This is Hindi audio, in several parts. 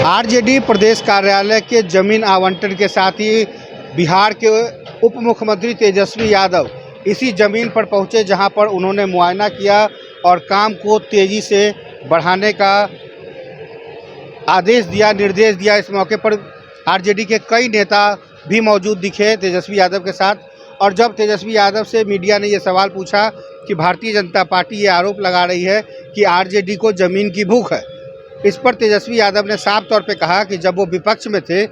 आरजेडी प्रदेश कार्यालय के जमीन आवंटन के साथ ही बिहार के उप मुख्यमंत्री तेजस्वी यादव इसी ज़मीन पर पहुंचे, जहां पर उन्होंने मुआयना किया और काम को तेज़ी से बढ़ाने का आदेश दिया, निर्देश दिया। इस मौके पर आरजेडी के कई नेता भी मौजूद दिखे तेजस्वी यादव के साथ। और जब तेजस्वी यादव से मीडिया ने ये सवाल पूछा कि भारतीय जनता पार्टी ये आरोप लगा रही है कि आरजेडी को ज़मीन की भूख है, इस पर तेजस्वी यादव ने साफ तौर पे कहा कि जब वो विपक्ष में थे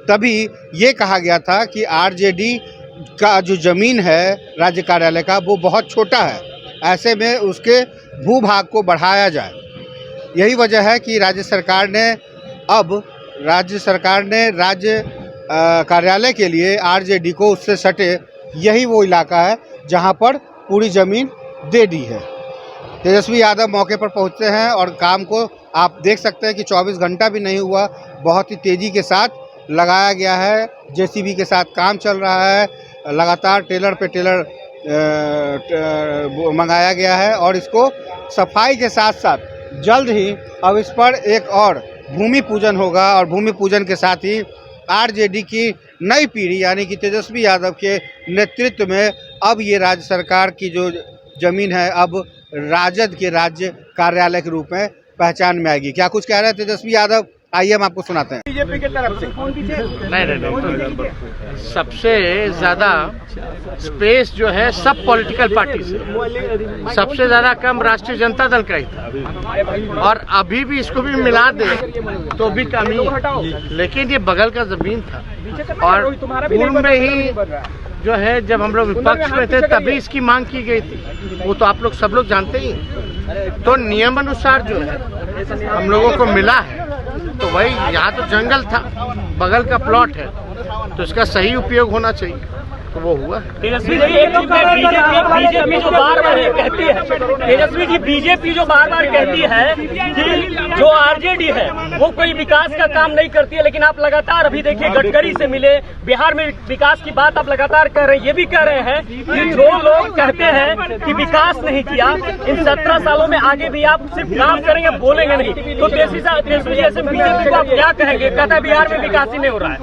तभी ये कहा गया था कि आरजेडी का जो ज़मीन है राज्य कार्यालय का वो बहुत छोटा है, ऐसे में उसके भूभाग को बढ़ाया जाए। यही वजह है कि राज्य सरकार ने राज्य कार्यालय के लिए आरजेडी को उससे सटे यही वो इलाका है जहां पर पूरी ज़मीन दे दी है। तेजस्वी यादव मौके पर पहुंचते हैं और काम को आप देख सकते हैं कि 24 घंटा भी नहीं हुआ, बहुत ही तेज़ी के साथ लगाया गया है। जेसीबी के साथ काम चल रहा है, लगातार टेलर पे टेलर मंगाया गया है और इसको सफाई के साथ साथ जल्द ही अब इस पर एक और भूमि पूजन होगा। और भूमि पूजन के साथ ही आरजेडी की नई पीढ़ी यानी कि तेजस्वी यादव के नेतृत्व में अब ये राज्य सरकार की जो ज़मीन है अब राजद के राज्य कार्यालय के रूप में पहचान में आएगी। क्या कुछ कह रहे हैं तेजस्वी यादव, आइए हम आपको सुनाते हैं। बीजेपी की तरफ से नहीं, सबसे ज्यादा स्पेस जो है सब पॉलिटिकल पार्टी से, सबसे ज्यादा कम राष्ट्रीय जनता दल का ही था और अभी भी इसको भी मिला दे तो भी कम ही, लेकिन ये बगल का जमीन था और पूर्व में ही जो है जब हम लोग विपक्ष में थे तभी इसकी मांग की गई थी, वो तो आप लोग सब लोग जानते ही। तो नियम अनुसार जो है हम लोगों को मिला है, तो वही यहाँ तो जंगल था, बगल का प्लॉट है, तो इसका सही उपयोग होना चाहिए, तो वो हुआ। तेजस्वी जी बीजेपी जो बार बार कहती है, तेजस्वी जी बीजेपी जो बार बार कहती है कि जो आरजेडी है वो कोई विकास का काम नहीं करती है, लेकिन आप लगातार अभी देखिए गडकरी से मिले, बिहार में विकास की बात आप लगातार कर रहे हैं। ये भी कह रहे हैं कि जो लोग कहते हैं कि विकास नहीं किया इन 17 सालों में, आगे भी आप सिर्फ काम करेंगे, बोलेंगे नहीं। तो तेजस्वी जी ऐसे बीजेपी को आप क्या कहेंगे? कहता है बिहार में विकास ही नहीं हो रहा है।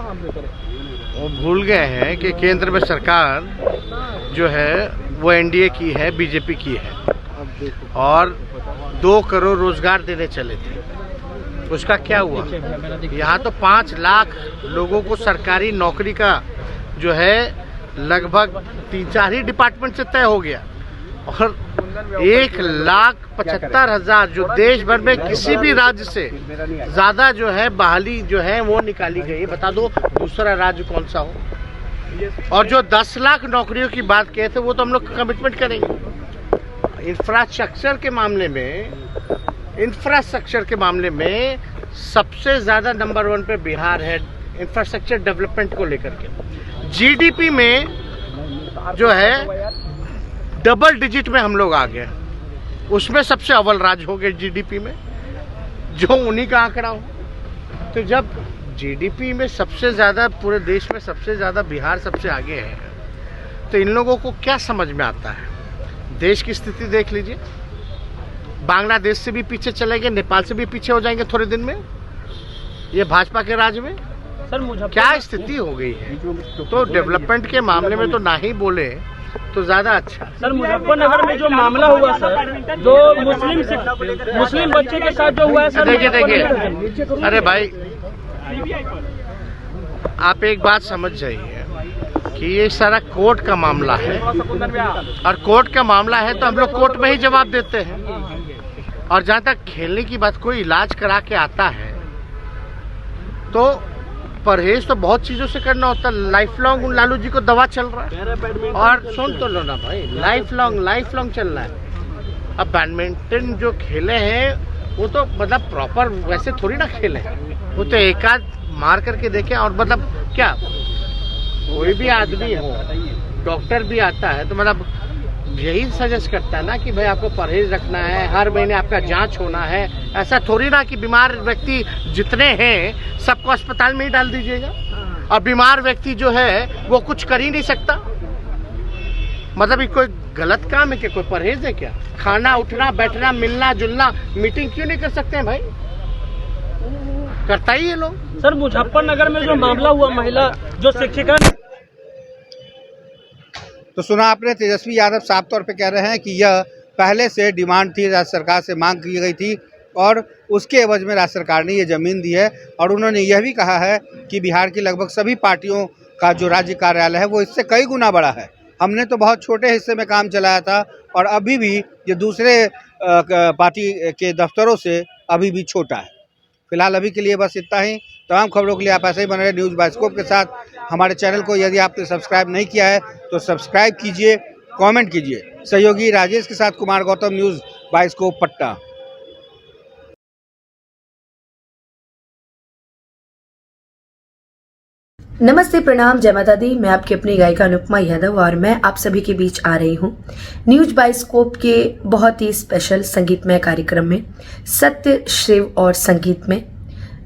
वो भूल गए हैं कि केंद्र में सरकार जो है वो एनडीए की है, बीजेपी की है और 2 करोड़ रोजगार देने चले थे। उसका क्या हुआ? यहाँ तो 5 लाख लोगों को सरकारी नौकरी का जो है लगभग 3-4 ही डिपार्टमेंट से तय हो गया और 1,75,000 जो देश भर में किसी भी राज्य से ज्यादा जो है बहाली जो है वो निकाली गई। बता दो दूसरा राज्य कौन सा हो? और जो 10 लाख नौकरियों की बात किए थे वो तो हम लोग कमिटमेंट करेंगे। इंफ्रास्ट्रक्चर के मामले में सबसे ज्यादा नंबर 1 पे बिहार है इंफ्रास्ट्रक्चर डेवलपमेंट को लेकर के। जीडीपी में जो है डबल डिजिट में हम लोग आ गए, उसमें सबसे अव्वल राज्य हो गए जीडीपी में, जो उन्हीं का आंकड़ा हो। तो जब जीडीपी में सबसे ज्यादा पूरे देश में सबसे ज्यादा बिहार सबसे आगे है, तो इन लोगों को क्या समझ में आता है? देश की स्थिति देख लीजिए, बांग्लादेश से भी पीछे चले गए, नेपाल से भी पीछे हो जाएंगे थोड़े दिन में, ये भाजपा के राज्य में सर क्या स्थिति हो गई है। तो डेवलपमेंट के मामले में तो ना ही बोले तो ज्यादा अच्छा। सर मुजफ्फरनगर में जो मामला हुआ सर, जो मुस्लिम बच्चे के साथ जो हुआ है सर, देखिए अरे भाई आप एक बात समझ जाइए कि ये सारा कोर्ट का मामला है और कोर्ट का मामला है तो हम लोग कोर्ट में ही जवाब देते हैं। और जहाँ तक खेलने की बात, कोई इलाज करा के आता है तो परहेज तो बहुत चीजों से करना होता है। लाइफ लॉन्ग लालू जी को दवा चल रहा है और सुन तो लो ना भाई, लाइफ लॉन्ग चल रहा है। अब बैडमिंटन जो खेले हैं वो तो मतलब प्रॉपर वैसे थोड़ी ना खेले हैं, वो तो एक आध मार करके देखे। और मतलब क्या कोई भी आदमी हो, डॉक्टर भी आता है तो मतलब यही सजेस्ट करता है ना कि भाई आपको परहेज रखना है, हर महीने आपका जांच होना है। ऐसा थोड़ी ना कि बीमार व्यक्ति जितने हैं सबको अस्पताल में ही डाल दीजिएगा और बीमार व्यक्ति जो है वो कुछ कर ही नहीं सकता। मतलब ये कोई गलत काम है क्या? कोई परहेज है क्या? खाना, उठना, बैठना, मिलना जुलना, मीटिंग क्यों नहीं कर सकते हैं भाई? करता ही ये लोग। सर मुजफ्फरनगर में जो मामला हुआ, महिला जो शिक्षिका, तो सुना आपने, तेजस्वी यादव साफ तौर पे कह रहे हैं कि यह पहले से डिमांड थी, राज्य सरकार से मांग की गई थी और उसके एवज में राज्य सरकार ने ये ज़मीन दी है। और उन्होंने यह भी कहा है कि बिहार की लगभग सभी पार्टियों का जो राज्य कार्यालय है वो इससे कई गुना बड़ा है। हमने तो बहुत छोटे हिस्से में काम चलाया था और अभी भी ये दूसरे पार्टी के दफ्तरों से अभी भी छोटा है। फिलहाल अभी के लिए बस इतना ही। तमाम खबरों के लिए आप ऐसे ही बने रहे न्यूज़ बाइस्कोप के साथ। हमारे चैनल को यदि आपने सब्सक्राइब नहीं किया है तो सब्सक्राइब कीजिए, कमेंट कीजिए। सहयोगी राजेश के साथ कुमार गौतम, न्यूज़ बाइस्कोप, पटना। नमस्ते, प्रणाम, जय माता दी। मैं आपकी अपनी गायिका अनुपमा यादव और मैं आप सभी के बीच आ रही हूँ न्यूज बाइस्कोप के बहुत ही स्पेशल संगीतमय कार्यक्रम में, सत्य, शिव और संगीत में।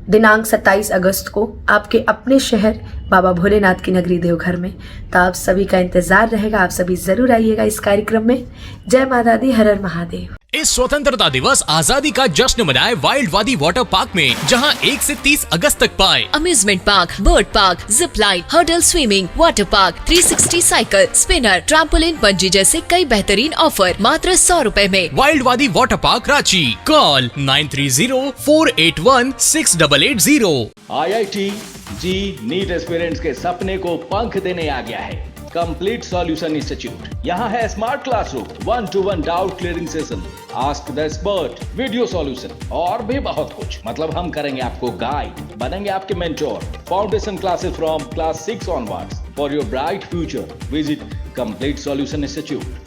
दिनांक 27 अगस्त को आपके अपने शहर बाबा भोलेनाथ की नगरी देवघर में। तो आप सभी का इंतजार रहेगा, आप सभी जरूर आइएगा इस कार्यक्रम में। जय माता दी, हर हर महादेव। इस स्वतंत्रता दिवस आजादी का जश्न मनाए वाइल्ड वादी वाटर पार्क में, जहां 1 से 30 अगस्त तक पाए amusement park, bird park, zip line, hurdle swimming, water park, 360 cycle, spinner, trampoline, bungee जैसे कई बेहतरीन ऑफर मात्र 100 रुपए में। वाइल्ड वादी water park, Ranchi. Call 9304816880। IIT जी नीट एस्पिरेंट्स के सपने को पंख देने आ गया है कंप्लीट सॉल्यूशन इंस्टीट्यूट। यहाँ है smart classroom, 1-to-1 doubt clearing session, ask the expert, video solution और भी बहुत कुछ। मतलब हम करेंगे आपको गाइड, बनेंगे आपके mentor. Foundation classes from class 6 onwards for your bright future. Visit complete solution institute.